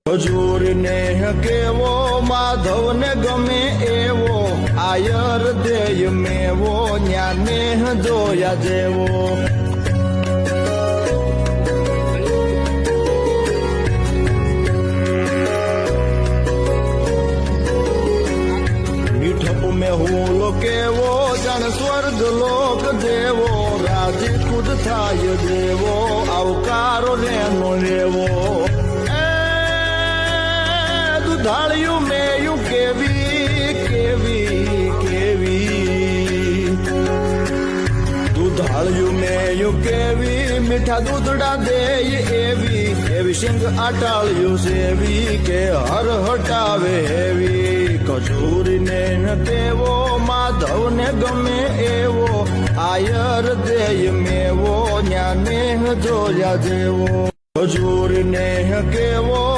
હજૂરને કેવો માધવને ગમે એવો આયર દેય મેવો ન્યાને જોયા જેવો મીઠપ મેં હુલો કેવો જાણ સ્વર્ગ લોક દેવો રાજી ખુદ થાય દેવો આવકારો લેનો લેવો દુધાળિયું મેયું કેવી કેવી કેવી દુધાળિયું મેયું કેવી મીઠા દૂધડા દેય એવી એવી સિંગ આટાળ્યું સેવી કે હર હટાવે એવી કજૂરીને કેવો માધવને ગમે એવો આયર દેય મેવો ન્યાને જોયા જેવો કજૂરીને કેવો